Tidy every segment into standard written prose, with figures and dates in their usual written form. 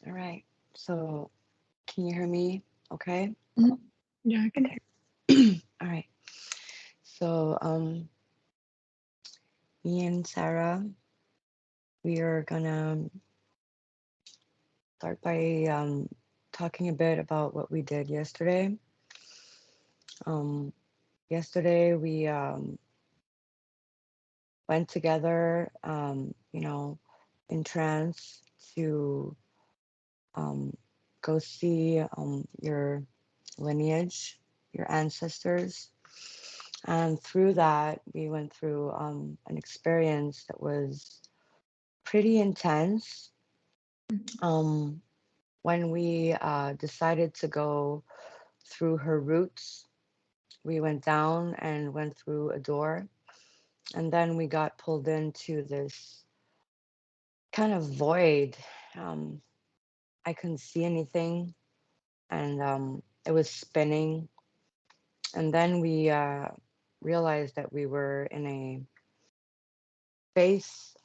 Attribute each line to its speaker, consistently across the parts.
Speaker 1: All right. So, can you hear me? Okay.
Speaker 2: Mhm. Yeah, I can
Speaker 1: Okay.
Speaker 2: hear.
Speaker 1: All right. So, me and Sarah, we are gonna start by talking a bit about what we did yesterday. Um, Yesterday, we went together, in trance to um, go see your lineage, your ancestors. And through that, we went through an experience that was pretty intense.
Speaker 2: Mhm.
Speaker 1: Um, when we decided to go through her roots, we went down and went through a door. And then we got pulled into this kind of void. Um, I couldn't see anything, and it was spinning. And then we realized that we were in a space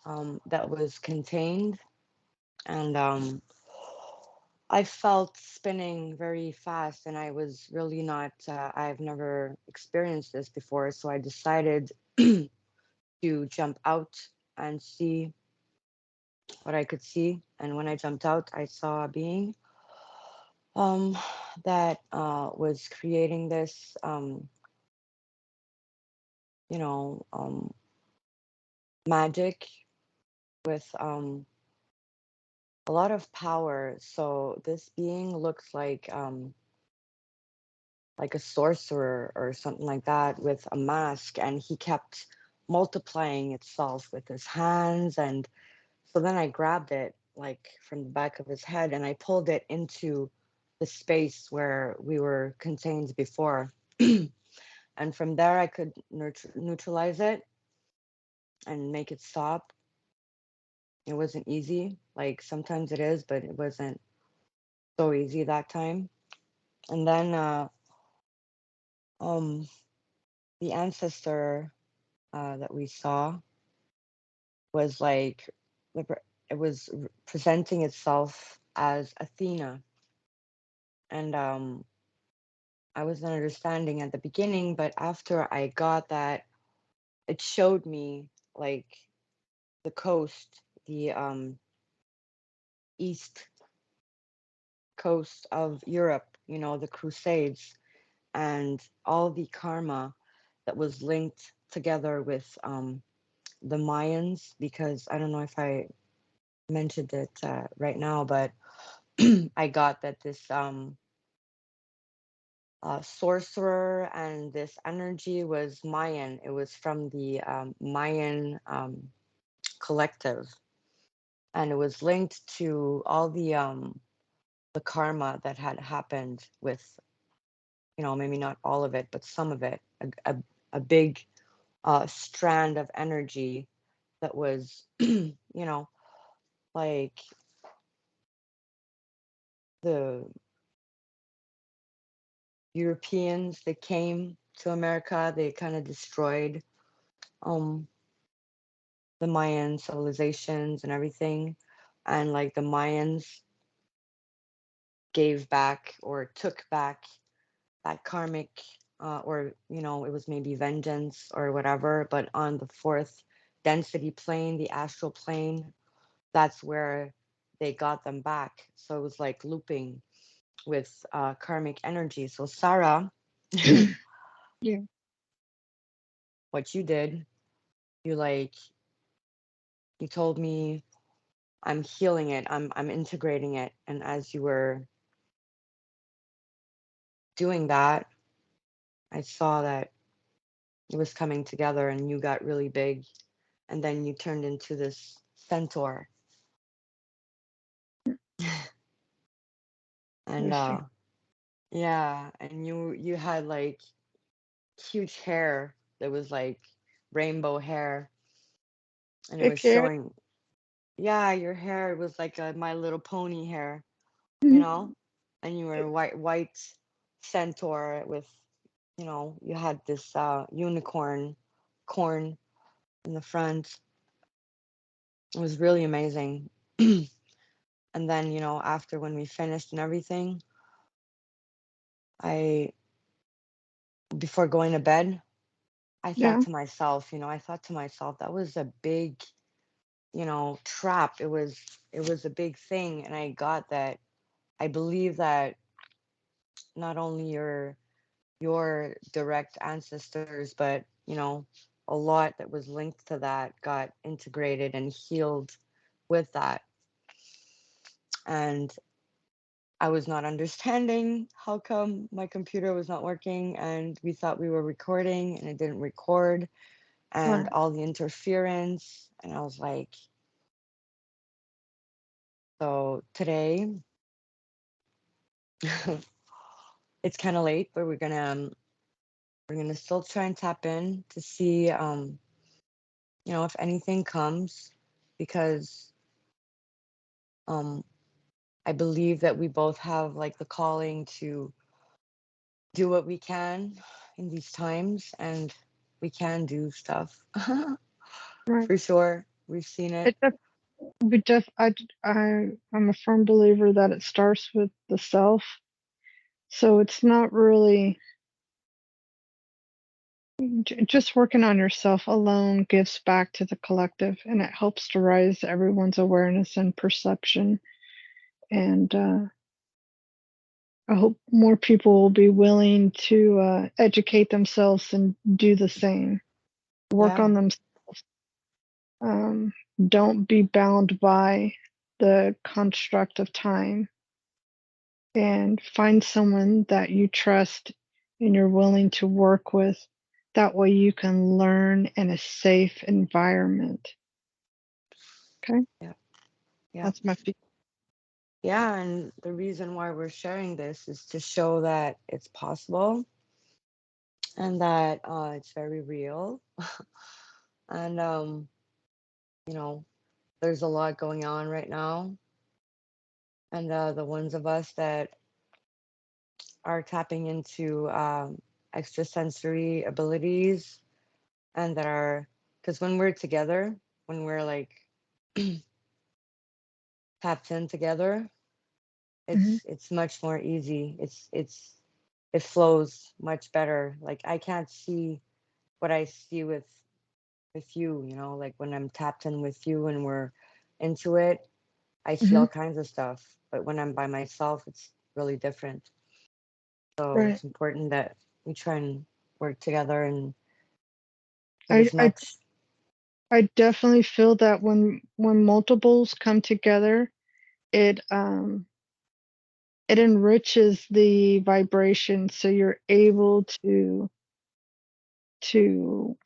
Speaker 1: that was contained, and I felt spinning very fast, and I was really not, I've never experienced this before, so I decided to jump out and see what I could see. And when I jumped out, I saw a being um, that was creating this, you know, um, magic with a lot of power. So this being looks like a sorcerer or something like that with a mask, and he kept multiplying itself with his hands. And so then I grabbed it like from the back of his head and I pulled it into the space where we were contained before. And from there I could neutralize it and make it stop. It wasn't easy, like sometimes it is, but it wasn't so easy that time. And then um the ancestor that we saw was like it was presenting itself as Athena. And I wasn't understanding at the beginning, but after I got that, it showed me like the coast, the east coast of Europe, the Crusades, and all the karma that was linked together with the Mayans, because I don't know if I mentioned it right now, but I got that this sorcerer and this energy was Mayan. It was from the Mayan collective, and it was linked to all the karma that had happened with, maybe not all of it, but some of it, a big strand of energy that was, like the Europeans that came to America, they kind of destroyed um, the Mayan civilizations and everything. And like the Mayans gave back or took back that karmic, or, it was maybe vengeance or whatever. But on the fourth density plane, the astral plane, that's where they got them back. So it was like looping with karmic energy. So, Sarah,
Speaker 2: Yeah.
Speaker 1: what you did, you like, you told me I'm healing it, I'm integrating it. And as you were doing that, I saw that it was coming together and you got really big. And then you turned into this centaur. And
Speaker 2: Interesting.
Speaker 1: yeah, and you had like huge hair that was like rainbow hair, and it was
Speaker 2: Okay.
Speaker 1: showing. Yeah, your hair was like a My Little Pony hair, you
Speaker 2: Mhm.
Speaker 1: know, and you were a white centaur with, you had this unicorn corn in the front. It was really amazing. And then, after when we finished and everything, I, before going to bed, I thought
Speaker 2: Yeah.
Speaker 1: to myself, that was a big, trap. It was a big thing. And I got that. I believe that not only your direct ancestors, but, a lot that was linked to that got integrated and healed with that. And I was not understanding how come my computer was not working, and we thought we were recording and it didn't record, and
Speaker 2: Right.
Speaker 1: all the interference. And I was like, so today, it's kind of late, but we're gonna still try and tap in to see, if anything comes, because um, I believe that we both have like the calling to do what we can in these times, and we can do stuff.
Speaker 2: Right.
Speaker 1: For sure. We've seen it.
Speaker 2: It def- we def- I'm a firm believer that it starts with the self. So it's not really just working on yourself alone gives back to the collective, and it helps to raise everyone's awareness and perception. And I hope more people will be willing to educate themselves and do the same. Work
Speaker 1: Yeah.
Speaker 2: on themselves. Um, don't be bound by the construct of time, and find someone that you trust and you're willing to work with. That way you can learn in a safe environment. Okay?
Speaker 1: Yeah. Yeah.
Speaker 2: That's my feedback.
Speaker 1: Yeah. And the reason why we're sharing this is to show that it's possible, and that it's very real. And, you know, there's a lot going on right now. And the ones of us that are tapping into extrasensory abilities, and that are, because when we're together, when we're like tapped in together,
Speaker 2: Hmm.
Speaker 1: it's much more easy. It flows much better. Like I can't see what I see with you, like when I'm tapped in with you and we're into it, I see
Speaker 2: Hmm.
Speaker 1: all kinds of stuff. But when I'm by myself, it's really different. So
Speaker 2: Right.
Speaker 1: it's important that we try and work together and get
Speaker 2: I,
Speaker 1: as
Speaker 2: I
Speaker 1: much.
Speaker 2: I definitely feel that when multiples come together, it it enriches the vibration, so you're able to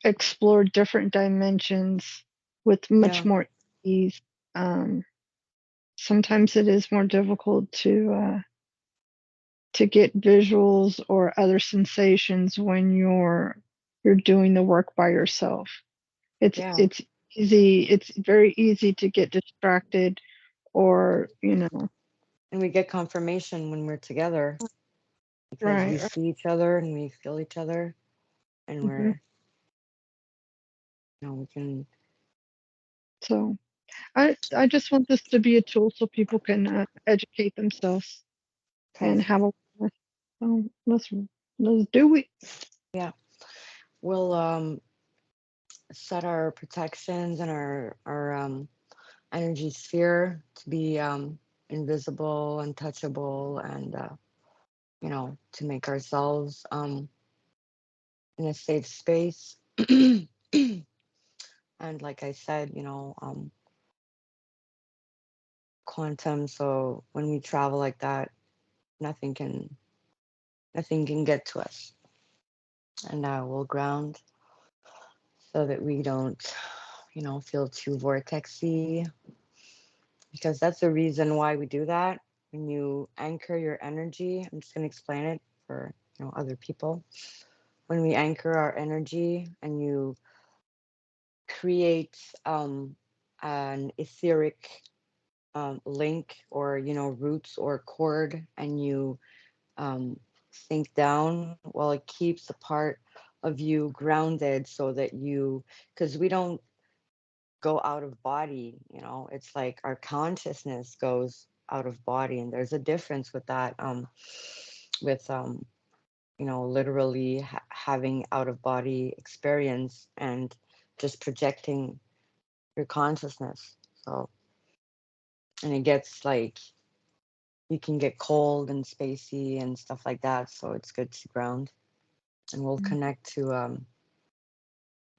Speaker 2: explore different dimensions with much
Speaker 1: Yeah,
Speaker 2: more ease. Um, Sometimes it is more difficult to get visuals or other sensations when you're doing the work by yourself. It's
Speaker 1: yeah.
Speaker 2: it's easy. It's very easy to get distracted, or
Speaker 1: And we get confirmation when we're together, because we
Speaker 2: right.
Speaker 1: see each other and we feel each other, and
Speaker 2: Hmm.
Speaker 1: we can.
Speaker 2: So I just want this to be a tool so people can educate themselves
Speaker 1: Okay.
Speaker 2: and have a. So let's do it.
Speaker 1: Yeah. We'll set our protections and our energy sphere to be invisible, untouchable, and to make ourselves in a safe space. And like I said, quantum. So when we travel like that, nothing can nothing can get to us, and we'll ground so that we don't, feel too vortexy, because that's the reason why we do that. When you anchor your energy, I'm just going to explain it for other people. When we anchor our energy and you create an etheric link, or roots or cord, and you sink down, well, it keeps a part of you grounded, so that because we don't go out of body, it's like our consciousness goes out of body, and there's a difference with that, with literally having out of body experience and just projecting your consciousness. So, and it gets like, you can get cold and spacey and stuff like that. So it's good to ground, and we'll connect to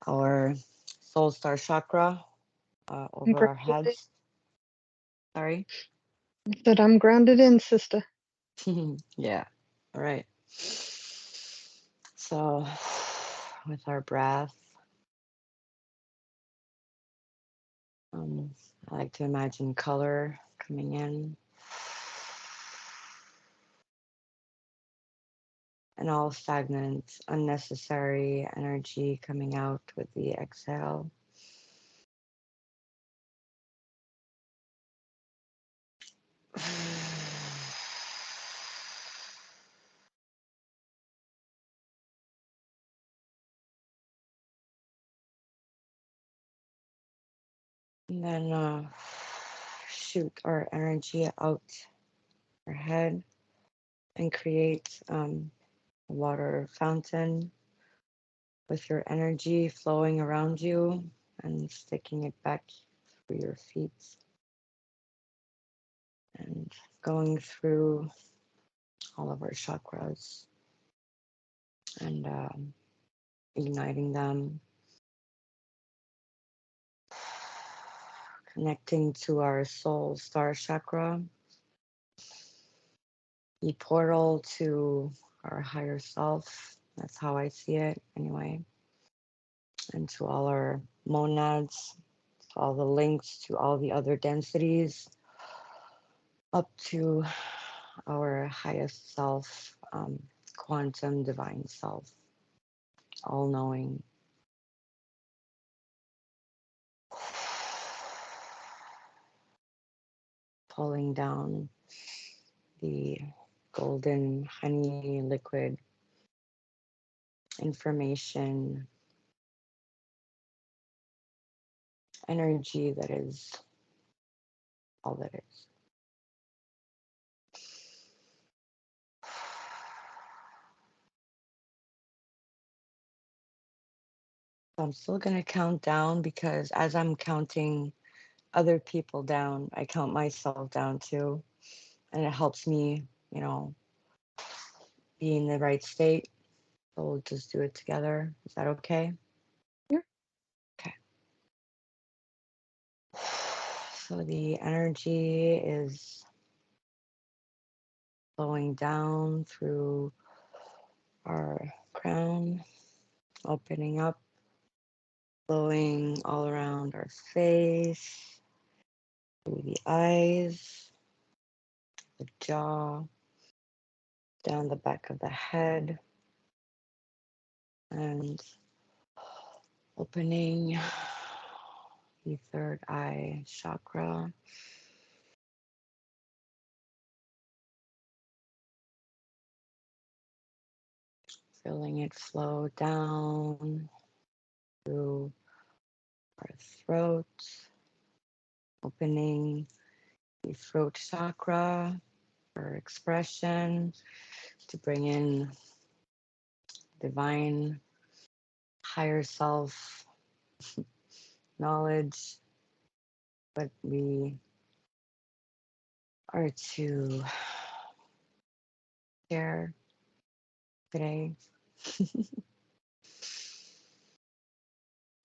Speaker 1: our soul star chakra
Speaker 2: I'm
Speaker 1: over our
Speaker 2: grounded in.
Speaker 1: heads. Sorry.
Speaker 2: I said I'm grounded in, sister.
Speaker 1: Yeah. All right. So, with our breath, I like to imagine color coming in, and all stagnant, unnecessary energy coming out with the exhale. And then shoot our energy out our head and create a water fountain with your energy flowing around you and sticking it back through your feet and going through all of our chakras and igniting them, connecting to our soul star chakra, the portal to our higher self. That's how I see it anyway. And to all our monads, to all the links to all the other densities, up to our highest self, quantum divine self, all knowing. Pulling down the golden honey liquid information, energy that is all that is. I'm still going to count down, because as I'm counting other people down, I count myself down too. And it helps me, be in the right state. So we'll just do it together. Is that okay?
Speaker 2: Yeah.
Speaker 1: Okay. So the energy is flowing down through our crown, opening up, flowing all around our face, through the eyes, the jaw, down the back of the head, and opening the third eye chakra, feeling it flow down through our throat, opening the throat chakra for expression, to bring in divine higher self knowledge, what we are to share today.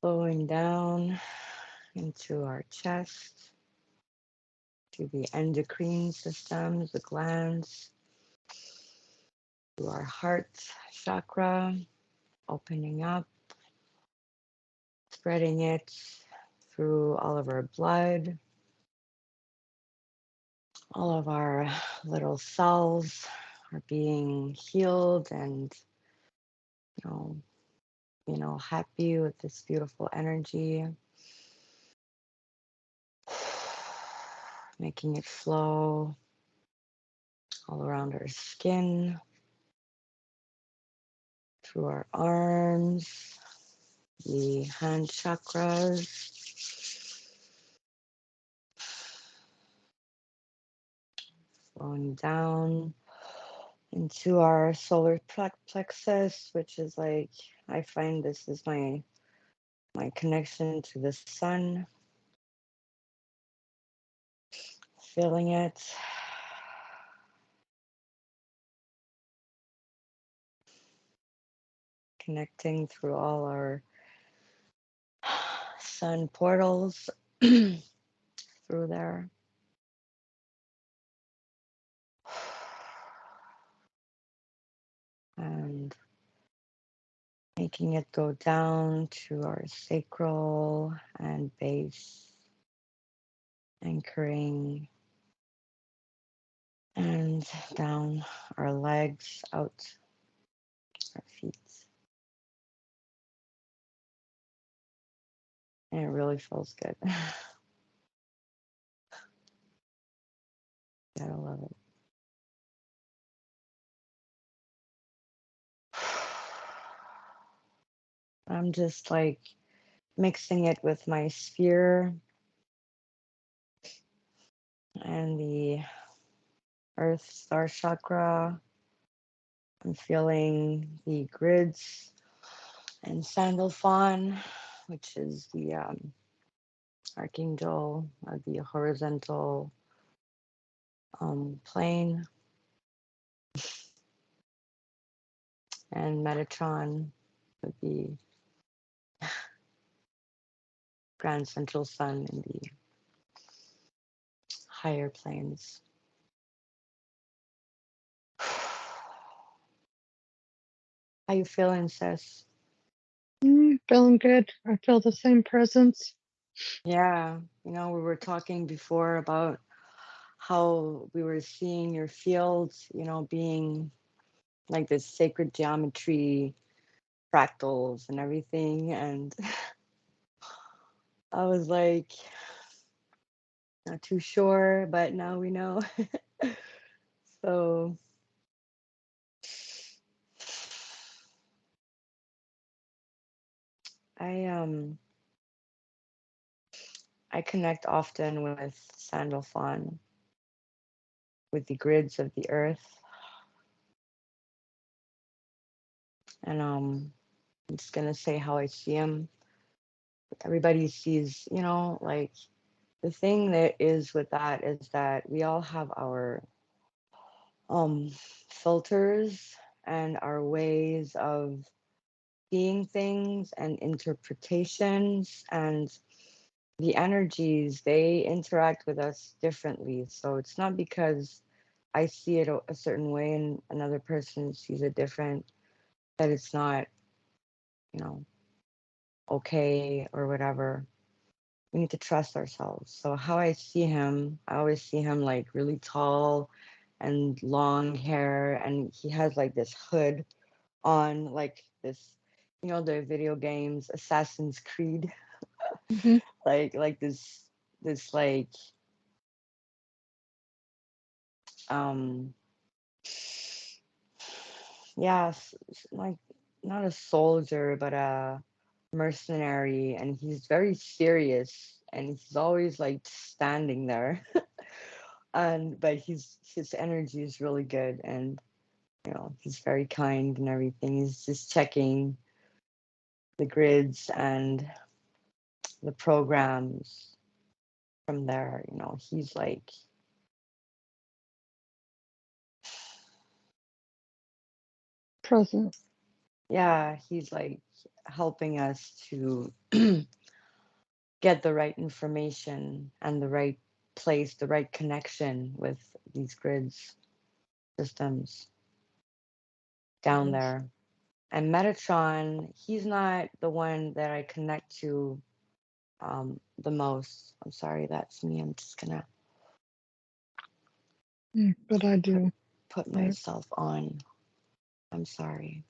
Speaker 1: Flowing down into our chest, to the endocrine systems, the glands, to our heart chakra, opening up, spreading it through all of our blood, all of our little cells are being healed and, happy with this beautiful energy, making it flow all around our skin, through our arms, the hand chakras, flowing down into our solar plexus, which is like, I find this is my connection to the sun. Feeling it. Connecting through all our sun portals through there. And making it go down to our sacral and base, anchoring, and down our legs, out our feet. And it really feels good. Gotta love it. I'm just like mixing it with my sphere and the earth star chakra. I'm feeling the grids and Sandalphon, which is the archangel of the horizontal plane, and Metatron with the grand central sun in the higher planes. How you feeling, sis?
Speaker 2: Feeling good. I feel the same presence.
Speaker 1: Yeah, we were talking before about how we were seeing your fields, being like this sacred geometry, fractals and everything. And I was like, not too sure, but now we know. So I I connect often with Sandalphon, with the grids of the earth. And I'm just gonna say how I see him. Everybody sees, like the thing that is with that is that we all have our filters and our ways of seeing things and interpretations, and the energies, they interact with us differently. So it's not because I see it a certain way and another person sees it different that it's not, you know, okay or whatever. We need to trust ourselves. So how I see him, I always see him like really tall and long hair, and he has like this hood on, like this, the video games Assassin's Creed,
Speaker 2: Hmm.
Speaker 1: like this like um yeah, like not a soldier but a mercenary, and he's very serious and he's always like standing there. And but his energy is really good, and he's very kind and everything. He's just checking the grids and the programs from there. He's like,
Speaker 2: Present.
Speaker 1: yeah, he's like helping us to get the right information and the right place, the right connection with these grids systems down
Speaker 2: Yes.
Speaker 1: there. And Metatron, he's not the one that I connect to the most. I'm sorry, that's me. I'm just gonna
Speaker 2: But I
Speaker 1: put
Speaker 2: do.
Speaker 1: put
Speaker 2: Right.
Speaker 1: myself on. I'm sorry.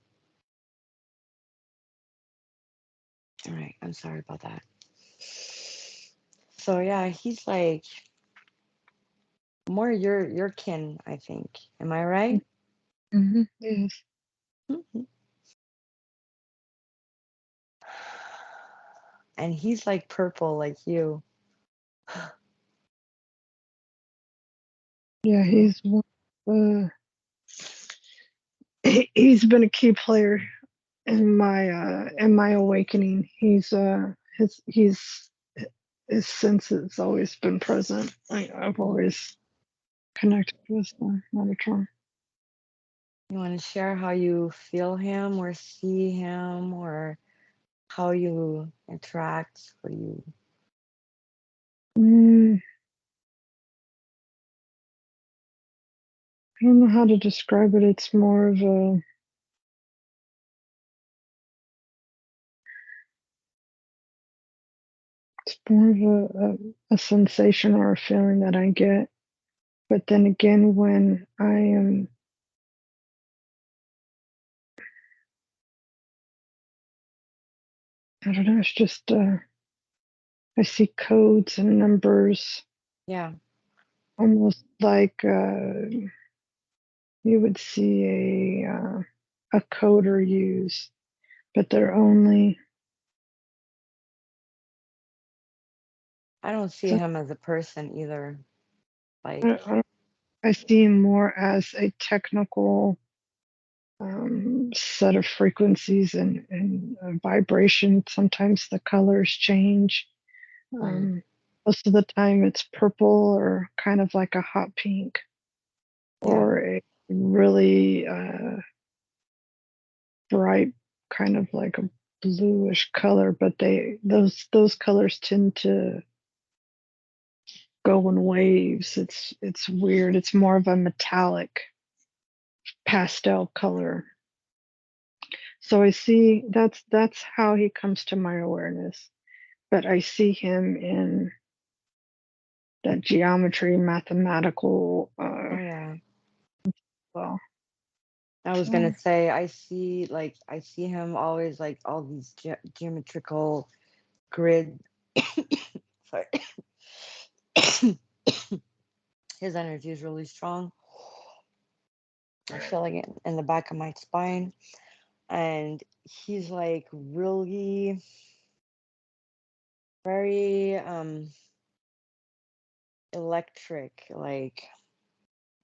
Speaker 1: All right, I'm sorry about that. So yeah, he's like more your kin, I think. Am I right?
Speaker 2: Mm-hmm. Yes.
Speaker 1: Mhm. And he's like purple like you.
Speaker 2: Yeah, he's been a key player in my awakening. His sense has always been present. I've
Speaker 1: Mhm.
Speaker 2: always connected with Metatron.
Speaker 1: You want to share how you feel him or see him or how you interact? What do you?
Speaker 2: Mm, I don't know how to describe it. It's more of a sensation or a feeling that I get. But then again, when I don't know, it's just I see codes and numbers,
Speaker 1: Yeah,
Speaker 2: almost like you would see a coder use, but they're only.
Speaker 1: I don't see
Speaker 2: So
Speaker 1: him as a person either. Like,
Speaker 2: I see him more as a technical set of frequencies and vibration. Sometimes the colors change.
Speaker 1: mm,
Speaker 2: Most of the time, it's purple or kind of like a hot pink
Speaker 1: yeah,
Speaker 2: or a really bright, kind of like a bluish color. But those colors tend to go in waves. It's weird. It's more of a metallic pastel color. So I see that's how he comes to my awareness. But I see him in that geometry, mathematical.
Speaker 1: oh yeah.
Speaker 2: Well,
Speaker 1: I was gonna
Speaker 2: so
Speaker 1: say I see him always like all these geometrical grid. Sorry, his energy is really strong. I'm feeling it in the back of my spine, and he's like really very electric. Like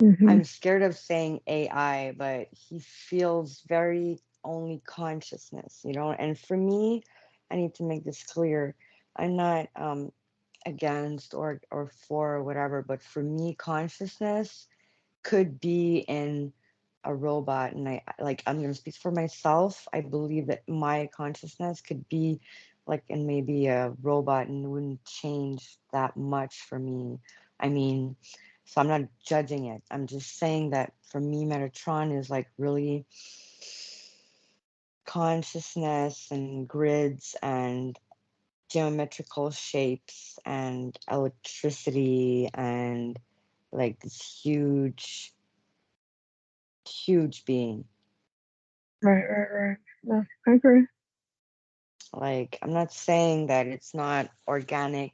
Speaker 2: hmm
Speaker 1: I'm scared of saying AI, but he feels very only consciousness, you know. And for me, I need to make this clear. I'm not against or for or whatever, but for me, consciousness could be in a robot, and I'm gonna speak for myself. I believe that my consciousness could be like in maybe a robot and it wouldn't change that much for me. I mean, so I'm not judging it. I'm just saying that for me, Metatron is like really consciousness and grids and geometrical shapes and electricity and like this huge being.
Speaker 2: right. No, I agree.
Speaker 1: Like, I'm not saying that it's not organic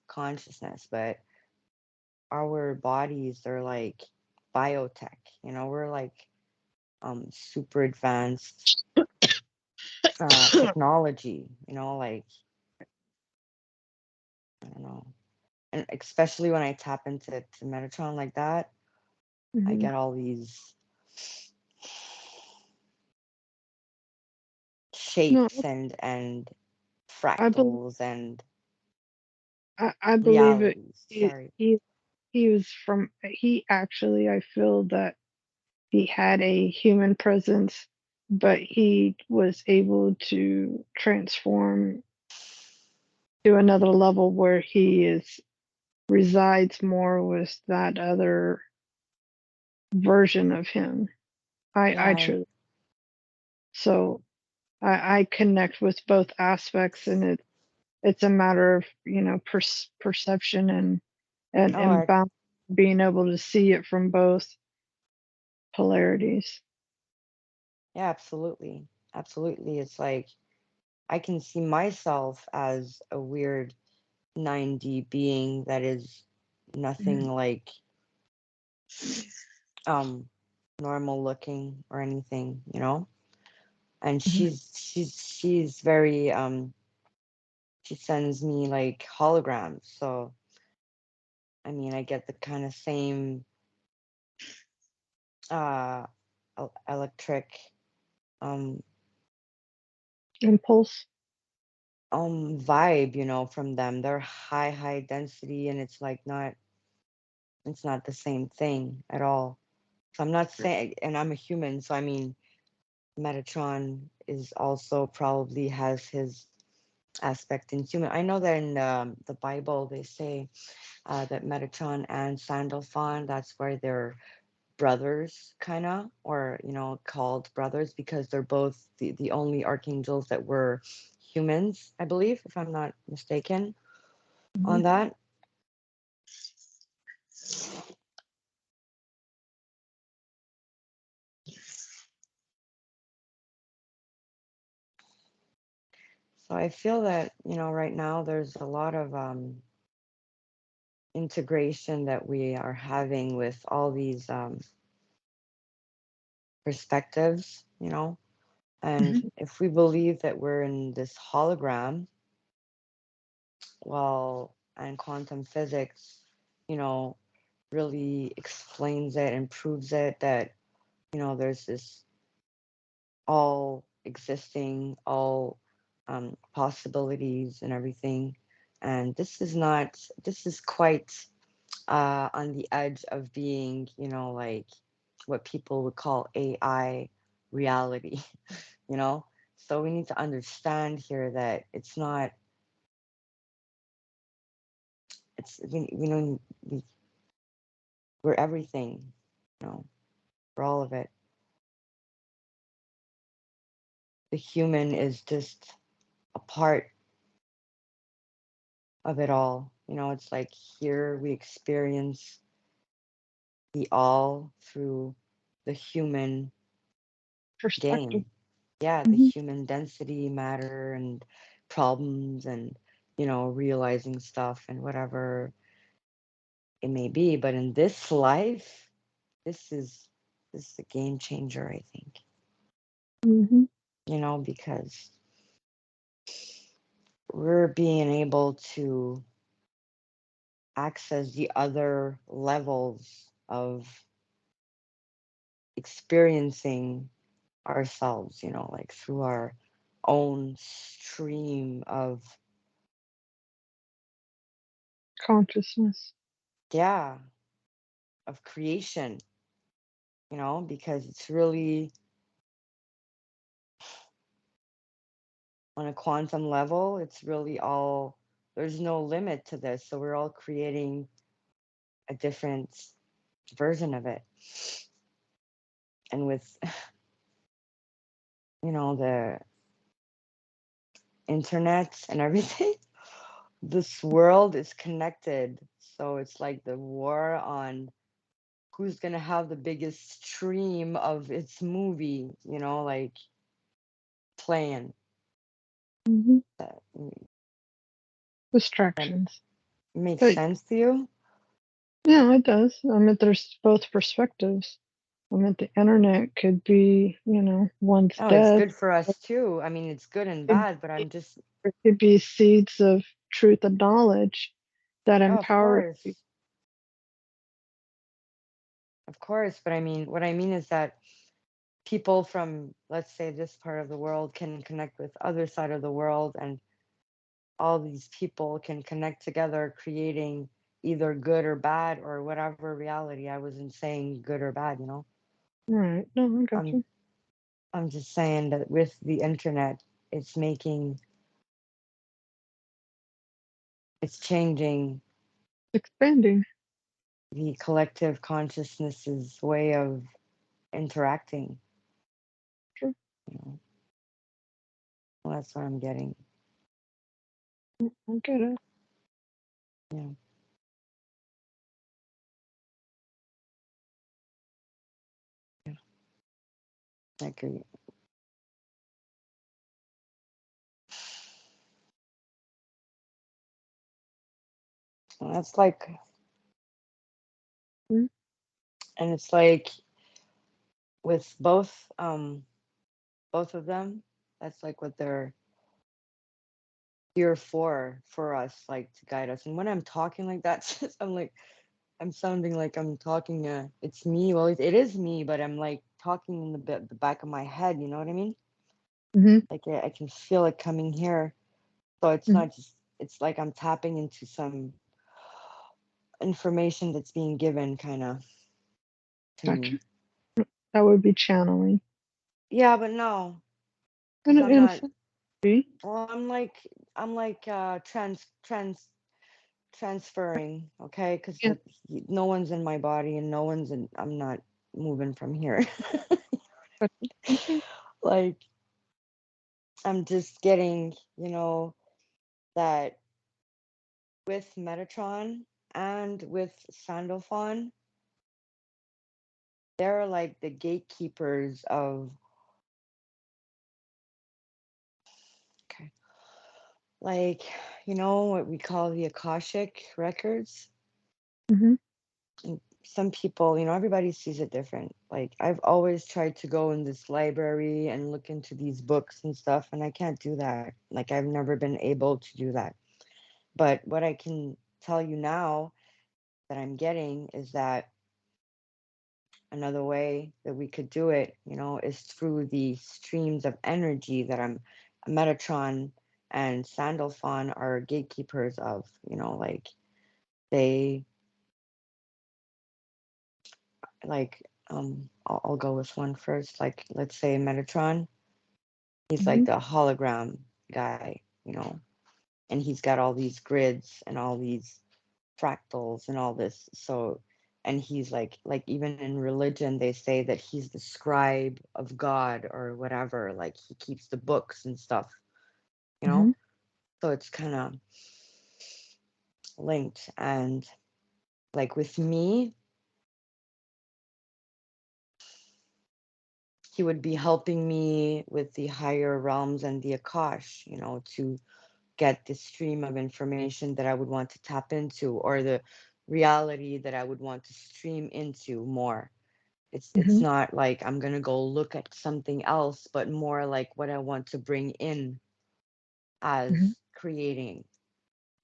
Speaker 1: consciousness, but our bodies are like biotech, you know, we're like super advanced technology, you know, like I don't know. And especially when I tap into Metatron like that, I
Speaker 2: hmm
Speaker 1: get all these
Speaker 2: No,
Speaker 1: shapes and
Speaker 2: I believe
Speaker 1: fractals and
Speaker 2: I believe it.
Speaker 1: realities.
Speaker 2: He,
Speaker 1: Sorry.
Speaker 2: he he was from. He actually, I feel that he had a human presence, but he was able to transform to another level where he is resides more with that other version of him. I
Speaker 1: Yeah,
Speaker 2: truly so I connect with both aspects, and it's a matter of perception
Speaker 1: oh,
Speaker 2: and being able to see it from both polarities.
Speaker 1: yeah, absolutely. Absolutely. It's like I can see myself as a weird 9D being that is nothing like um normal looking or anything, you know? And
Speaker 2: Mhm.
Speaker 1: she's very she sends me like holograms. So I mean I get the kind of same uh electric um
Speaker 2: Impulse.
Speaker 1: vibe, from them. They're high density, and it's not the same thing at all. So I'm not saying, and I'm a human, so I mean, Metatron is also probably has his aspect in human. I know that in the Bible they say that Metatron and Sandalphon, that's where they're brothers, kind of, or called brothers because they're both the only archangels that were humans, I believe, if I'm not mistaken on
Speaker 2: Mhm.
Speaker 1: that. So I feel that right now there's a lot of integration that we are having with all these perspectives, and
Speaker 2: Mhm.
Speaker 1: if we believe that we're in this hologram, well, and quantum physics, you know, really explains it and proves it that, there's this all existing, all possibilities and everything. And this is quite on the edge of being, like what people would call AI reality, you know? So we need to understand here that it's not, we know we're everything, we're all of it. The human is just a part of it all. It's like here we experience the all through the human
Speaker 2: Perspective.
Speaker 1: game. Yeah, the
Speaker 2: Mhm.
Speaker 1: human density, matter, and problems, and, realizing stuff and whatever it may be. But in this life, this is this is a game changer, I think.
Speaker 2: Mhm.
Speaker 1: Because we're being able to access the other levels of experiencing ourselves, like through our own stream of,
Speaker 2: Consciousness.
Speaker 1: yeah, of creation, because it's really on a quantum level, it's really all, there's no limit to this. So we're all creating a different version of it. And with, the internet and everything, this world is connected. So it's like the war on who's going to have the biggest stream of its movie, like playing.
Speaker 2: Mhm.
Speaker 1: That that
Speaker 2: Distractions.
Speaker 1: makes
Speaker 2: But
Speaker 1: sense to you?
Speaker 2: yeah, it does. I mean, there's both perspectives. I mean, the internet could be, one's
Speaker 1: Oh, it's
Speaker 2: death.
Speaker 1: good for us too. I mean, it's good and
Speaker 2: Could
Speaker 1: bad, but
Speaker 2: be,
Speaker 1: I'm just,
Speaker 2: there could be seeds of truth and knowledge that
Speaker 1: oh, of
Speaker 2: empower you.
Speaker 1: course, of course. But I mean, what I mean is that people from, let's say, this part of the world can connect with other side of the world, and all these people can connect together, creating either good or bad or whatever reality. I wasn't saying good or bad.
Speaker 2: Right. No, I got
Speaker 1: I'm
Speaker 2: you.
Speaker 1: I'm just saying that with the internet, it's making it's changing
Speaker 2: Expanding.
Speaker 1: the collective consciousness's way of interacting.
Speaker 2: Sure.
Speaker 1: You know, well, that's what I'm getting.
Speaker 2: I get it.
Speaker 1: Yeah, yeah, I agree. And that's like,
Speaker 2: Mm.
Speaker 1: and it's like with both of them, that's like what they're here for us, like to guide us. And when I'm talking like that, I'm like, I'm sounding like I'm talking. It's me. Well, it is me, but I'm like talking in the back of my head. You know what I mean?
Speaker 2: Mhm,
Speaker 1: Like I can feel it coming here. So it's
Speaker 2: mhm,
Speaker 1: not just. It's like I'm tapping into some information that's being given, kind of to
Speaker 2: gotcha.
Speaker 1: me.
Speaker 2: That would be channeling.
Speaker 1: Yeah, but no,
Speaker 2: And
Speaker 1: because I'm
Speaker 2: in a
Speaker 1: not.
Speaker 2: sense, be.
Speaker 1: Well, I'm like transferring, okay? Because
Speaker 2: Yeah,
Speaker 1: no one's in my body and no one's in. I'm not moving from here.
Speaker 2: gotcha. Okay.
Speaker 1: Like I'm just getting, that with Metatron and with Sandalphon, they're like the gatekeepers of, okay, like, what we call the Akashic records.
Speaker 2: Mhm,
Speaker 1: And some people, everybody sees it different. Like, I've always tried to go in this library and look into these books and stuff, and I can't do that. Like, I've never been able to do that. But what I can tell you now that I'm getting is that another way that we could do it, is through the streams of energy that Metatron and Sandalphon are gatekeepers of, like they like I'll go with one first. Like let's say Metatron, he's like
Speaker 2: mhm,
Speaker 1: the hologram guy, and he's got all these grids and all these fractals and all this. So and he's like even in religion they say that he's the scribe of God or whatever, like he keeps the books and stuff, you know?
Speaker 2: mhm,
Speaker 1: So it's kind of linked. And like with me, he would be helping me with the higher realms and the Akash, to get the stream of information that I would want to tap into, or the reality that I would want to stream into more. It's
Speaker 2: mhm,
Speaker 1: not like I'm gonna go look at something else, but more like what I want to bring in
Speaker 2: mhm,
Speaker 1: as creating,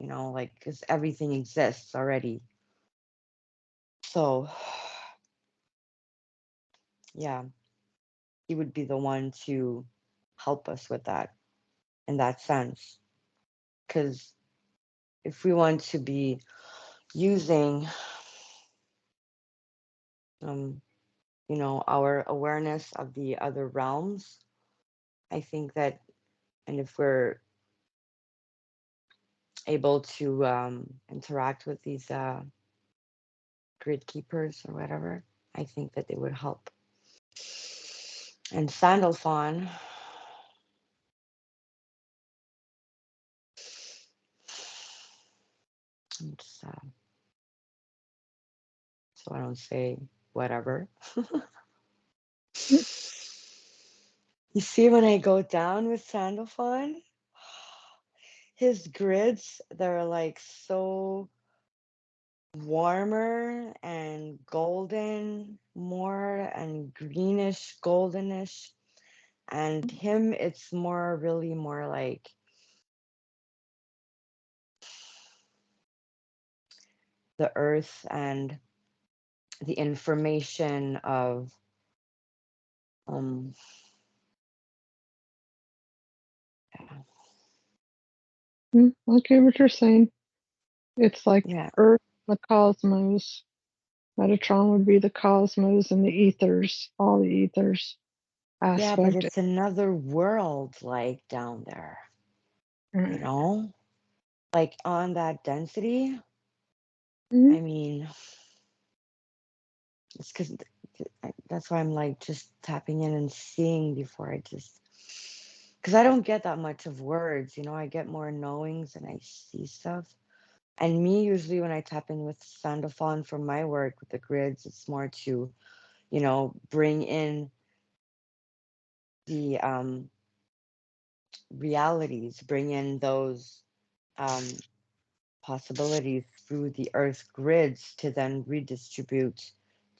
Speaker 1: like because everything exists already. So yeah, he would be the one to help us with that in that sense. Because if we want to be using, um, our awareness of the other realms, I think that, and if we're able to interact with these grid keepers or whatever, I think that they would help. And Sandalphon, just, so I don't say whatever.
Speaker 2: mm,
Speaker 1: You see, when I go down with Sandalphon, his grids, they're like so warmer and golden, more and greenish, goldenish. And him, it's more, really more like the earth and the information of, um,
Speaker 2: I get what you're saying. It's like
Speaker 1: yeah,
Speaker 2: Earth, the cosmos. Metatron would be the cosmos and the ethers, all the ethers
Speaker 1: yeah, but
Speaker 2: aspect.
Speaker 1: it's another world like down there, you
Speaker 2: Mm,
Speaker 1: know? Like on that density,
Speaker 2: mhm,
Speaker 1: I mean, it's because that's why I'm like just tapping in and seeing before I just, because I don't get that much of words, I get more knowings and I see stuff. And me, usually when I tap in with Sandophon for my work with the grids, it's more to, bring in the realities, bring in those um, possibilities through the Earth grids to then redistribute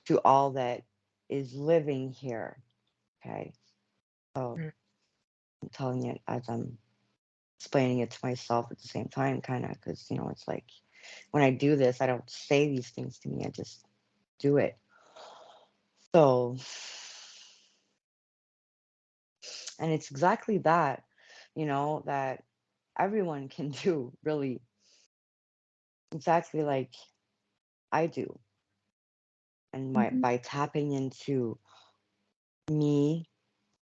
Speaker 1: to all that is living here. Okay. So
Speaker 2: mm,
Speaker 1: I'm telling it as I'm explaining it to myself at the same time, kind of, because, it's like, when I do this, I don't say these things to me. I just do it. So, and it's exactly that, that everyone can do, really, exactly like I do. And
Speaker 2: Mhm.
Speaker 1: by tapping into me,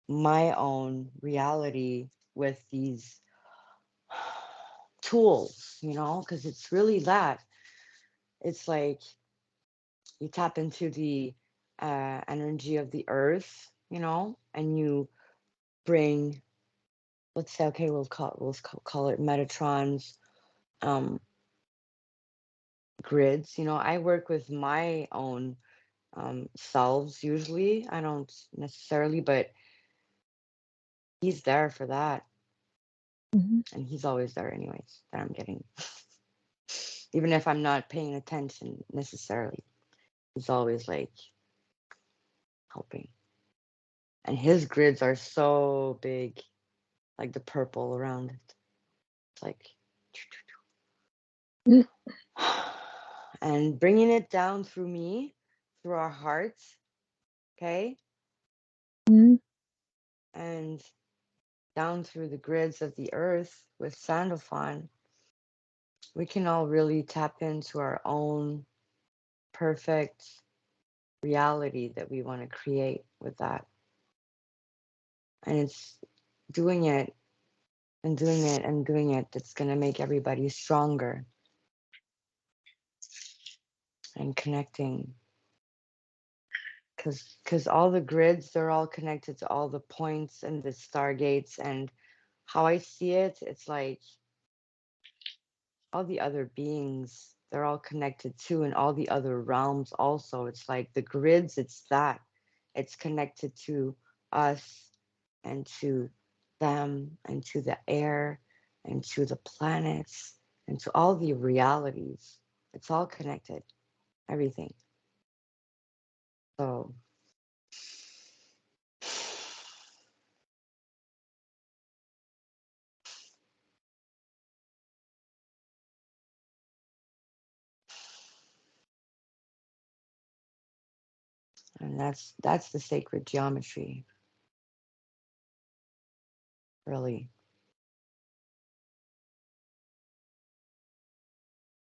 Speaker 1: my own reality with these tools, because it's really that. It's like you tap into the energy of the earth, and you bring, let's say, okay, call it Metatrons, um, grids. I work with my own selves usually. I don't necessarily, but he's there for that,
Speaker 2: Mhm.
Speaker 1: and he's always there anyways. That I'm getting, even if I'm not paying attention necessarily, he's always like helping. And his grids are so big, like the purple around it. It's like,
Speaker 2: Mm.
Speaker 1: and bringing it down through me, through our hearts, okay,
Speaker 2: Mhm.
Speaker 1: and down through the grids of the earth with Sandalphon, we can all really tap into our own perfect reality that we want to create with that. And it's doing it and doing it and doing it that's going to make everybody stronger and connecting. Because all the grids, they're all connected to all the points and the stargates. And how I see it, it's like all the other beings, they're all connected too, and all the other realms also. It's like the grids, it's that. It's connected to us and to them and to the air and to the planets and to all the realities. It's all connected, everything. So, and that's the sacred geometry, really.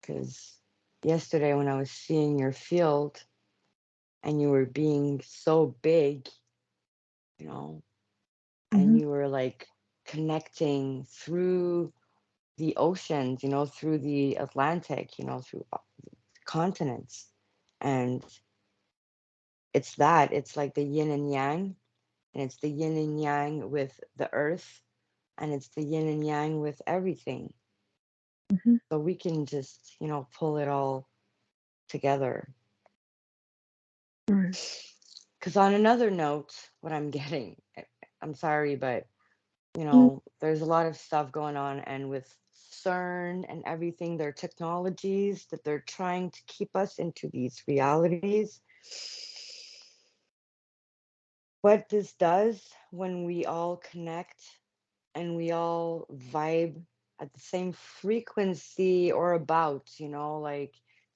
Speaker 1: Because yesterday when I was seeing your field and you were being so big, you know, and
Speaker 2: Mhm.
Speaker 1: you were like connecting through the oceans, through the Atlantic, through continents. And it's like the yin and yang, and it's the yin and yang with the earth, and it's the yin and yang with everything.
Speaker 2: Mhm.
Speaker 1: So we can just, pull it all together.
Speaker 2: Right.
Speaker 1: Because on another note, what I'm getting, I'm sorry, but
Speaker 2: Mm.
Speaker 1: there's a lot of stuff going on, and with CERN and everything, their technologies that they're trying to keep us into these realities. What this does when we all connect and we all vibe at the same frequency or about, like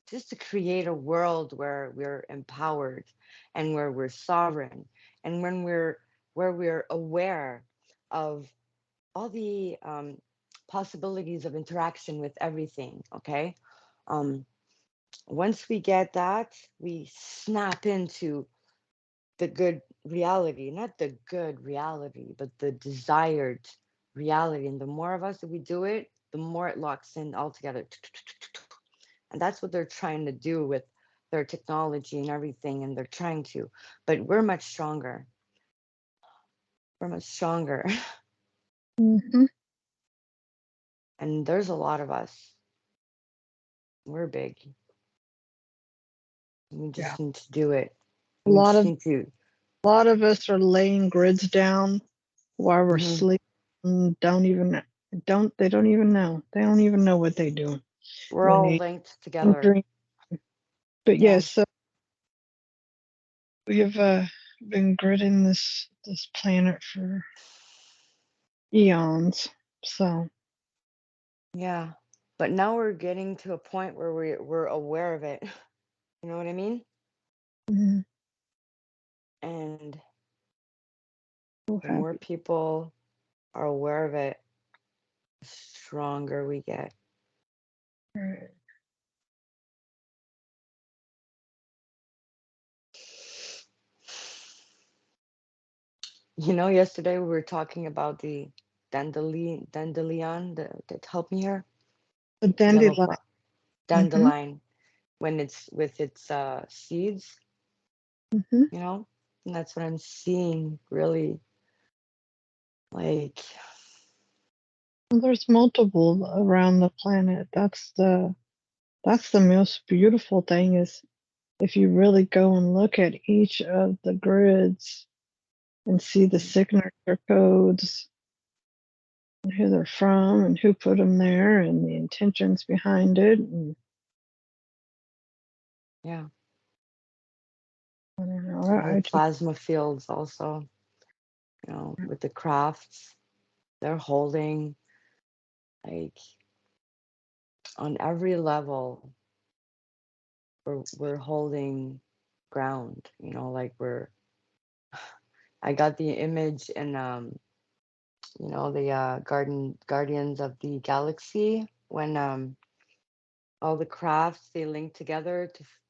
Speaker 1: just to create a world where we're empowered and where we're sovereign and where we're aware of all the possibilities of interaction with everything. Okay. um, Once we get that, we snap into the good reality, not the good reality, but the desired reality. And the more of us that we do it, the more it locks in all together. And that's what they're trying to do with their technology and everything. And they're trying to, but we're much stronger. We're much stronger.
Speaker 2: Mhm.
Speaker 1: And there's a lot of us. We're big. We
Speaker 2: Yeah.
Speaker 1: just need to do it.
Speaker 2: A
Speaker 1: We
Speaker 2: lot
Speaker 1: just
Speaker 2: of
Speaker 1: need to.
Speaker 2: a lot of us are laying grids down while we're
Speaker 1: Mhm.
Speaker 2: sleeping. They don't even know. They don't even know what they do
Speaker 1: We're
Speaker 2: when
Speaker 1: all
Speaker 2: they
Speaker 1: linked together.
Speaker 2: dream. But
Speaker 1: Yeah.
Speaker 2: yes, so we have been gridding this planet for eons. So
Speaker 1: Yeah. But now we're getting to a point where we're aware of it. You know what I mean?
Speaker 2: Mhm.
Speaker 1: And
Speaker 2: So
Speaker 1: the more
Speaker 2: happy.
Speaker 1: people are aware of it, the stronger we get.
Speaker 2: Right.
Speaker 1: You know, yesterday we were talking about the dandelion that helped me here.
Speaker 2: The
Speaker 1: Yellow
Speaker 2: dandelion.
Speaker 1: flower.
Speaker 2: Mhm.
Speaker 1: Dandelion when it's with its seeds,
Speaker 2: Mhm.
Speaker 1: you know? And that's what I'm seeing really like
Speaker 2: Well, there's multiple around the planet. That's the most beautiful thing is if you really go and look at each of the grids and see the
Speaker 1: mm,
Speaker 2: signature codes and who they're from and who put them there and the intentions behind it. And
Speaker 1: yeah.
Speaker 2: I don't know.
Speaker 1: All the
Speaker 2: I just
Speaker 1: plasma fields also, you know, with the crafts they're holding like on every level we're holding ground, you know, like we're I got the image in you know the garden guardians of the galaxy when all the crafts they link together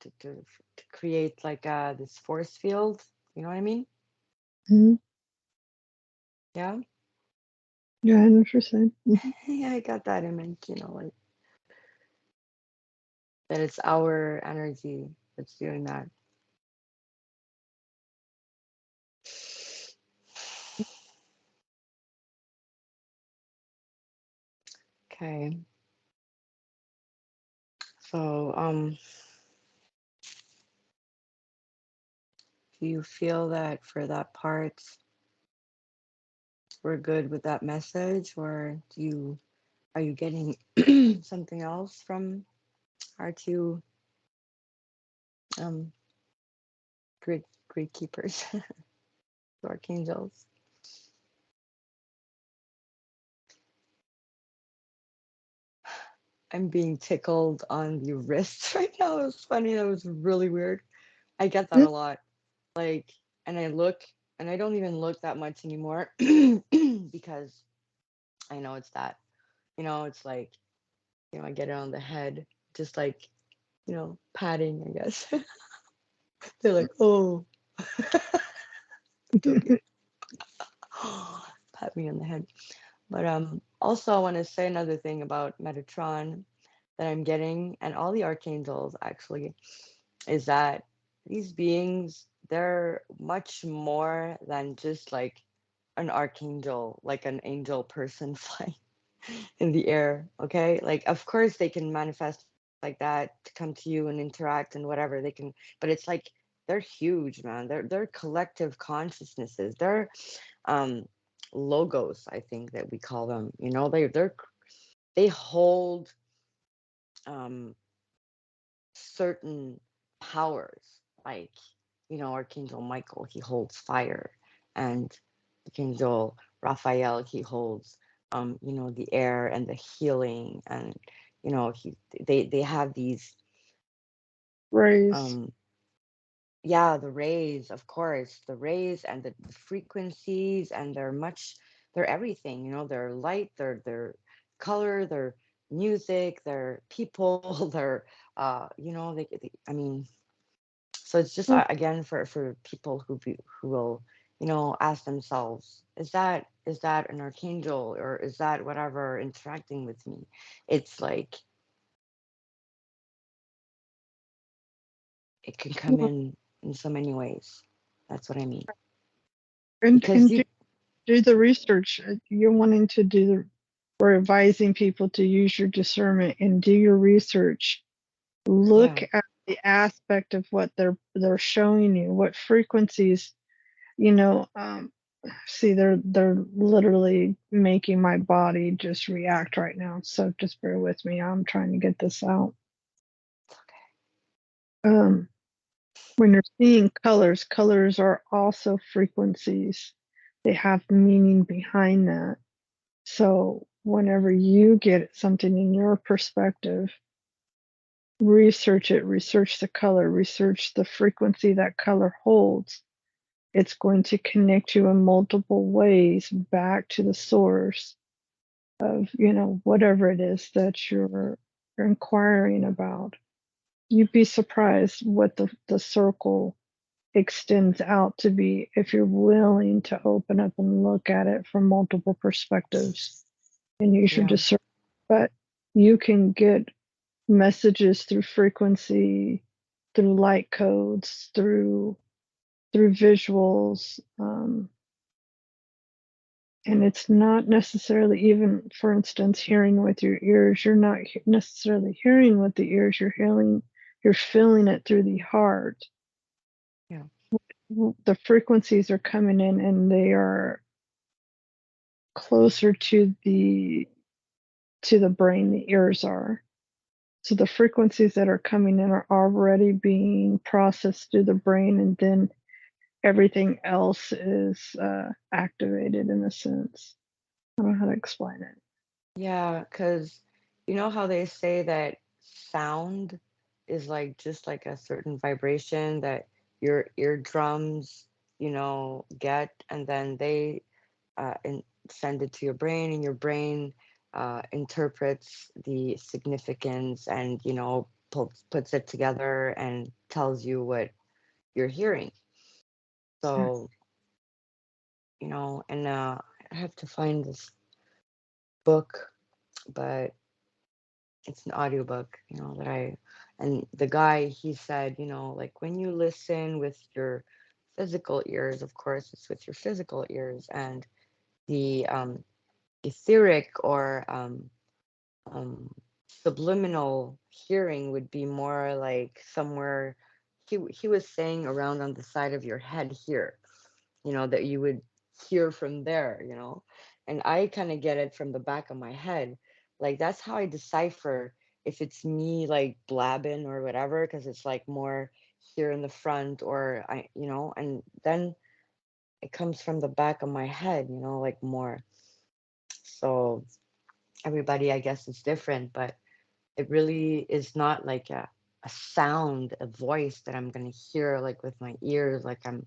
Speaker 1: to create like this force field, you know what I mean?
Speaker 2: Mhm.
Speaker 1: Yeah.
Speaker 2: Yeah, 100%. Mhm.
Speaker 1: Yeah, I got that image, you know, like that it's our energy that's doing that. Okay. So do you feel that for that part we're good with that message, or do you are you getting something else from our two um grid keepers, archangels? I'm being tickled on the wrist right now. It was funny. That was really weird. I get that
Speaker 2: Mm.
Speaker 1: a lot. Like, and I look, and I don't even look that much anymore because I know it's that. You know, it's like, you know, I get it on the head, just like, you know, patting, I guess. They're like, oh, joking. Pat me on the head. But also I want to say another thing about Metatron that I'm getting, and all the archangels actually, is that these beings, they're much more than just like an archangel, like an angel person flying in the air. Okay, like of course they can manifest like that to come to you and interact and whatever they can, but it's like they're huge, man. They're collective consciousnesses. They're um logos, I think that we call them. You know, they hold um certain powers, like, you know, Archangel Michael, he holds fire, and Archangel Raphael, he holds you know, the air and the healing, and you know, they have these
Speaker 2: Rays.
Speaker 1: um yeah, the rays, of course, the rays and the frequencies, and they're everything, you know, they're light, they're color, they're music, they're people, they're you know, I mean, so it's just
Speaker 2: Oh,
Speaker 1: again for people who will, you know, ask themselves, is that an archangel, or is that whatever interacting with me? It's like it can come
Speaker 2: well,
Speaker 1: in so many ways. That's what I mean. Because
Speaker 2: and
Speaker 1: you
Speaker 2: do the research. You're wanting to do the, we're advising people to use your discernment and do your research. Look
Speaker 1: yeah,
Speaker 2: at the aspect of what they're showing you, what frequencies, you know, see they're literally making my body just react right now. So just bear with me. I'm trying to get this out.
Speaker 1: it's okay.
Speaker 2: Um, when you're seeing colors, colors are also frequencies. They have meaning behind that. So whenever you get something in your perspective, research it, research the color, research the frequency that color holds. It's going to connect you in multiple ways back to the source of, whatever it is that you're inquiring about. You'd be surprised what the circle extends out to be if you're willing to open up and look at it from multiple perspectives and use your
Speaker 1: Yeah.
Speaker 2: discernment. But you can get messages through frequency, through light codes, through visuals, and it's not necessarily, even for instance, hearing with your ears. You're not necessarily hearing with the ears. You're feeling it through the heart.
Speaker 1: Yeah.
Speaker 2: The frequencies are coming in and they are closer to the brain. The ears are. So the frequencies that are coming in are already being processed through the brain, and then everything else is activated in a sense. I don't know how to explain it.
Speaker 1: Yeah, because you know how they say that sound is like just like a certain vibration that your eardrums, get, and then they send it to your brain, and your brain interprets the significance and, puts it together and tells you what you're hearing. So, and I have to find this book, but it's an audiobook, that and the guy, he said, like when you listen with your physical ears, of course, it's with your physical ears, and the etheric or um, subliminal hearing would be more like somewhere, he was saying around on the side of your head here, that you would hear from there, and I kind of get it from the back of my head. Like that's how I decipher if it's me like blabbing or whatever, because it's like more here in the front, or and then it comes from the back of my head, like more. So everybody, I guess, is different, but it really is not like a sound, a voice that I'm going to hear like with my ears, like I'm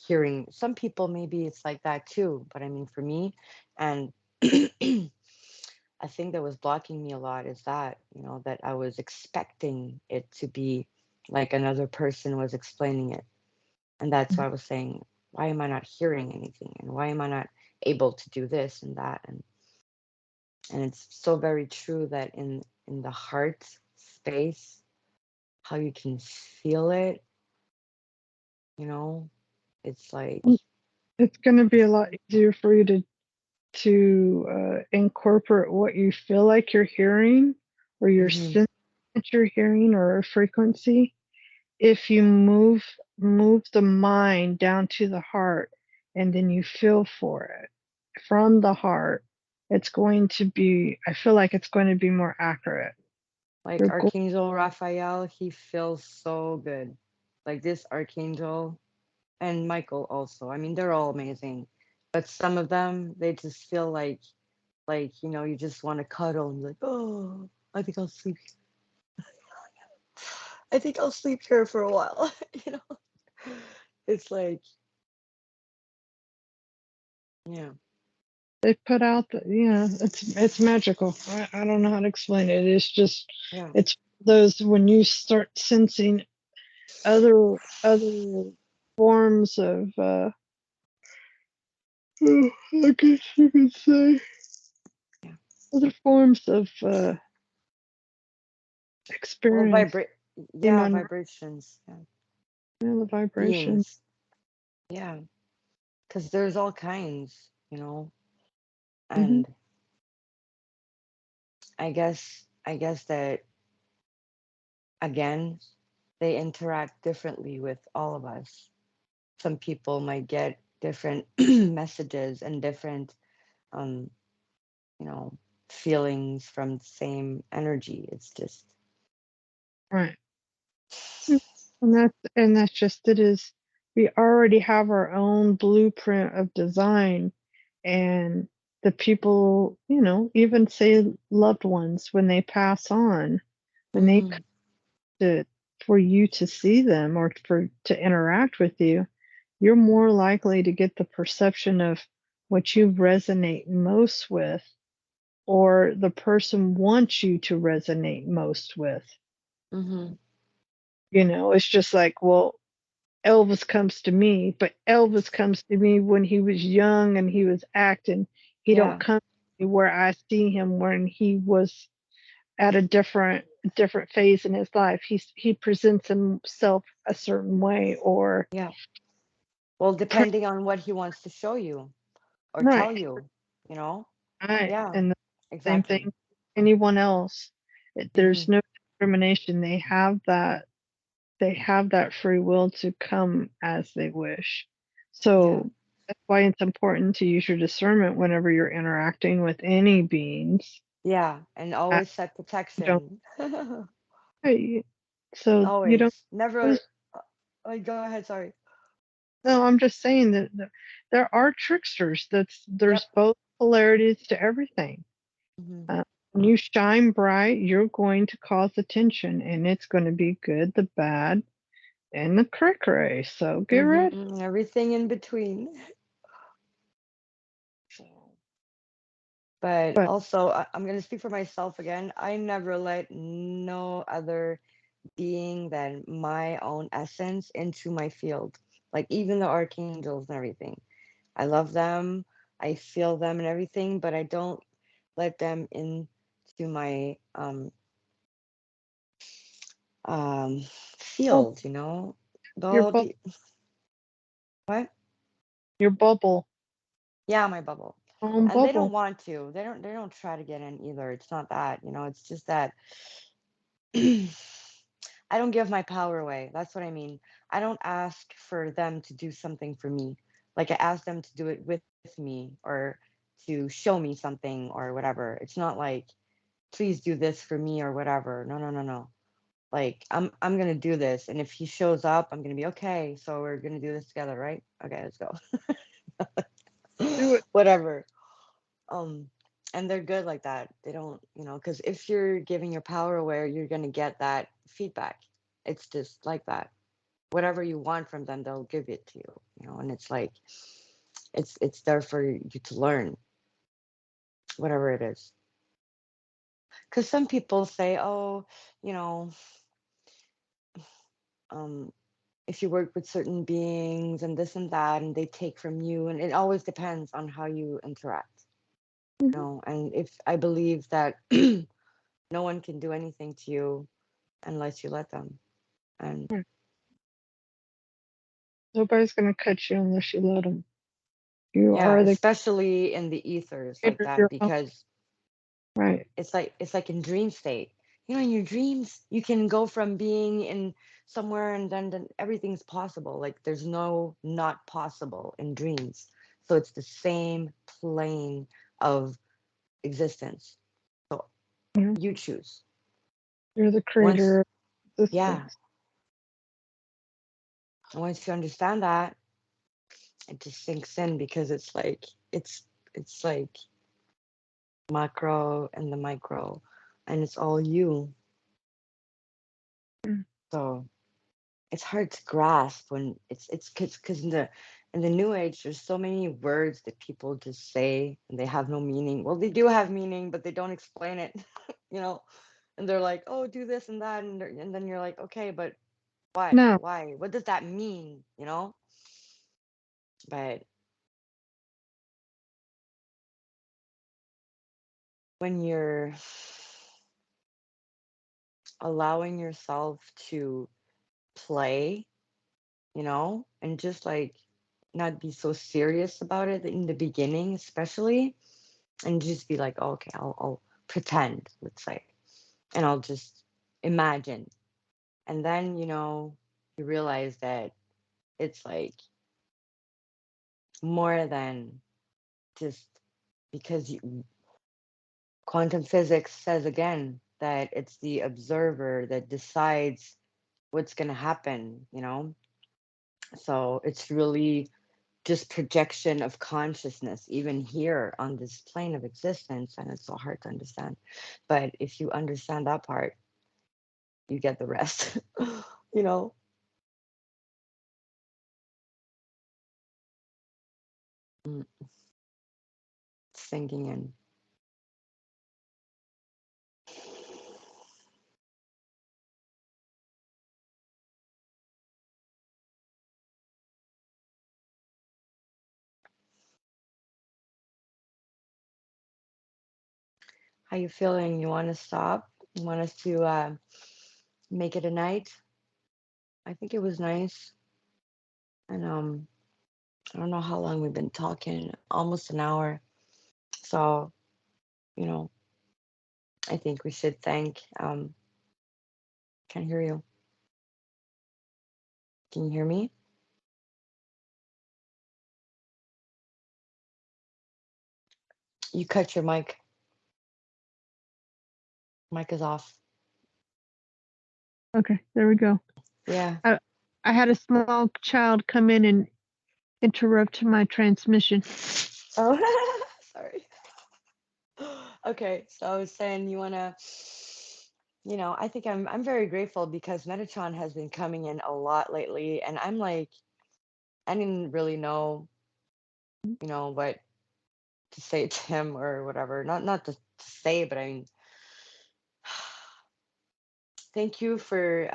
Speaker 1: hearing. Some people, maybe it's like that too, but I mean, for me, and I think that was blocking me a lot is that, that I was expecting it to be like another person was explaining it. And that's why I was saying, why am I not hearing anything? And why am I not able to do this and that? And it's so very true that in the heart space, how you can feel it, it's like,
Speaker 2: It's going to be a lot easier for you to incorporate what you feel like you're hearing, or your
Speaker 1: hmm
Speaker 2: sense that you're hearing, or a frequency, if you move the mind down to the heart, and then you feel for it from the heart. It's going to be, I feel like it's going to be more accurate.
Speaker 1: like
Speaker 2: You're going,
Speaker 1: Archangel Raphael, he feels so good. Like this Archangel and Michael also. I mean, they're all amazing, but some of them, they just feel like, you just want to cuddle and be like, oh, I think I'll sleep. I think I'll sleep here for a while. you know, it's like, yeah,
Speaker 2: they put out the, it's magical. I don't know how to explain it. It's just,
Speaker 1: yeah.
Speaker 2: it's those, when you start sensing other forms of I guess you could say
Speaker 1: Yeah.
Speaker 2: other forms of
Speaker 1: Well,
Speaker 2: experience
Speaker 1: yeah,
Speaker 2: on
Speaker 1: vibrations, yeah.
Speaker 2: the vibration.
Speaker 1: Beings, yeah, because there's all kinds,
Speaker 2: Hmm.
Speaker 1: and I guess that again, they interact differently with all of us. Some people might get different messages and different, um, you know, feelings from the same energy. It's just,
Speaker 2: Right. And that's just it. Is we already have our own blueprint of design, and the people, even say loved ones when they pass on, when they
Speaker 1: Mm-hmm.
Speaker 2: come to for you to see them or for to interact with you, you're more likely to get the perception of what you resonate most with or the person wants you to resonate most with.
Speaker 1: Mm-hmm.
Speaker 2: It's just like, well, Elvis comes to me, but Elvis comes to me when he was young and he was acting. He don't
Speaker 1: Yeah.
Speaker 2: come to me where I see him when he was at a different phase in his life. He presents himself a certain way or
Speaker 1: Yeah. Well, depending on what he wants to show you or
Speaker 2: right,
Speaker 1: tell you, you know?
Speaker 2: right.
Speaker 1: Yeah,
Speaker 2: And the same
Speaker 1: exactly.
Speaker 2: thing anyone else.
Speaker 1: Mm-hmm.
Speaker 2: There's no discrimination. They have that free will to come as they wish.
Speaker 1: Yeah.
Speaker 2: So that's why it's important to use your discernment whenever you're interacting with any beings.
Speaker 1: Yeah. And
Speaker 2: That
Speaker 1: always set
Speaker 2: you don't
Speaker 1: protection.
Speaker 2: right, so you don't
Speaker 1: Always. Never. Go ahead. Sorry.
Speaker 2: no, I'm just saying that there are tricksters. There's
Speaker 1: Yep.
Speaker 2: both polarities to everything.
Speaker 1: Mm-hmm.
Speaker 2: Uh, when you shine bright, you're going to cause attention, and it's going to be good, the bad, and the cray. So get ready.
Speaker 1: Mm-hmm. Everything in between. But
Speaker 2: But
Speaker 1: also, I'm going to speak for myself again. I never let no other being than my own essence into my field. Like even the archangels and everything. I love them. I feel them and everything, but I don't let them into my um
Speaker 2: oh,
Speaker 1: field, you know?
Speaker 2: your
Speaker 1: They'll
Speaker 2: bubble,
Speaker 1: be what?
Speaker 2: your bubble,
Speaker 1: Yeah, my bubble.
Speaker 2: own
Speaker 1: And they don't
Speaker 2: bubble.
Speaker 1: want to. They don't try to get in either. It's not that, it's just that I don't give my power away. That's what I mean. I don't ask for them to do something for me. Like I ask them to do it with me or to show me something or whatever. It's not like, please do this for me or whatever. No, no, no, no. Like I'm gonna do this, and if he shows up, I'm gonna be okay. So we're gonna do this together, right? Okay, let's go.
Speaker 2: Do it.
Speaker 1: Whatever. Um, and they're good like that. They don't, because if you're giving your power away, you're gonna get that feedback. It's just like that. Whatever you want from them, they'll give it to you. And it's like it's there for you to learn, whatever it is. Because some people say, oh, you know, um, if you work with certain beings and this and that, and they take from you, and it always depends on how you interact.
Speaker 2: Mhm.
Speaker 1: And if I believe that no one can do anything to you unless you let them. And
Speaker 2: Right. Nobody's gonna cut you unless you let them. You
Speaker 1: yeah,
Speaker 2: are the
Speaker 1: especially in the ethers like
Speaker 2: creator of
Speaker 1: that,
Speaker 2: your own.
Speaker 1: because
Speaker 2: Right.
Speaker 1: it's like in dream state. In your dreams, you can go from being in somewhere, and then everything's possible. Like there's no not possible in dreams. So it's the same plane of existence. So
Speaker 2: Yeah.
Speaker 1: you choose.
Speaker 2: You're the
Speaker 1: Once
Speaker 2: creator of
Speaker 1: yeah,
Speaker 2: existence.
Speaker 1: once you understand that, it just sinks in, because it's like macro and the micro, and it's all you.
Speaker 2: Mm.
Speaker 1: So it's hard to grasp when it's because in the new age there's so many words that people just say and they have no meaning. Well, they do have meaning, but they don't explain it. you know and they're like, oh, do this and that, and then you're like, okay, but what,
Speaker 2: No,
Speaker 1: why, what does that mean? But when you're allowing yourself to play, and just like not be so serious about it in the beginning, especially, and just be like, oh, okay, I'll pretend, let's say, and I'll just imagine. And then, you realize that it's like more than just because quantum physics says again that it's the observer that decides what's going to happen. So it's really just projection of consciousness, even here on this plane of existence, and it's so hard to understand. But if you understand that part, you get the rest. you know, Mm, sinking in. How you feeling? You want to stop? You want us to make it a night? I think it was nice, and I don't know how long we've been talking. Almost an hour. So you know, I think we should thank. Can't hear you. Can you hear me? You cut your mic. Mic is off.
Speaker 2: Okay, there we go.
Speaker 1: Yeah.
Speaker 2: I had a small child come in and interrupt my transmission.
Speaker 1: Oh, sorry. Okay, so I was saying you wanna, I think I'm very grateful because Metatron has been coming in a lot lately, and I'm like, I didn't really know, what to say to him or whatever. Not to say, but I mean, thank you for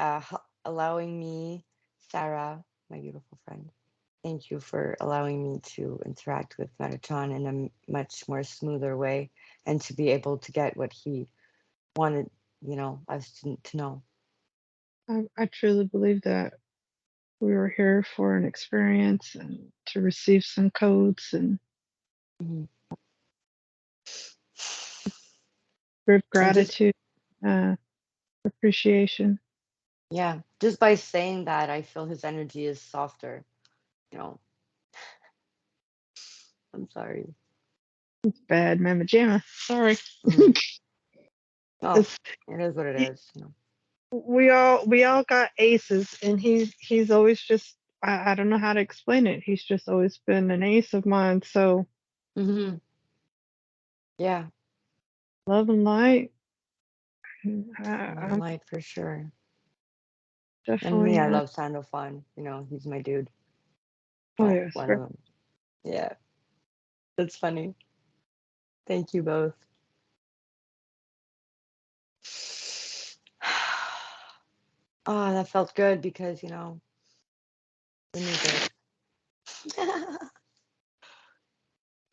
Speaker 1: allowing me, Sarah, my beautiful friend. Thank you for allowing me to interact with Metatron in a much more smoother way and to be able to get what he wanted, us to know.
Speaker 2: I truly believe that we were here for an experience and to receive some codes and
Speaker 1: Mhm.
Speaker 2: with
Speaker 1: And just,
Speaker 2: gratitude, appreciation.
Speaker 1: yeah, just by saying that, I feel his energy is softer. You know, I'm sorry.
Speaker 2: It's bad, Mama Jamma. Sorry.
Speaker 1: Mm. Oh,
Speaker 2: It's,
Speaker 1: it is what it
Speaker 2: y-
Speaker 1: is.
Speaker 2: we all got aces, and he's always just I don't know how to explain it. He's just always been an ace of mine. So
Speaker 1: Hmm. Yeah,
Speaker 2: love and light.
Speaker 1: love and
Speaker 2: I'm
Speaker 1: light for sure. And me,
Speaker 2: definitely.
Speaker 1: I love Sandalphon. He's my dude.
Speaker 2: Oh
Speaker 1: Well,
Speaker 2: yes,
Speaker 1: one of them. Yeah, that's funny. Thank you both. Oh, that felt good because, we need this.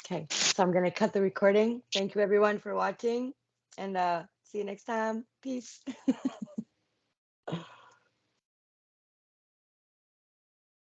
Speaker 1: Okay, so I'm gonna cut the recording. Thank you everyone for watching, and see you next time. Peace.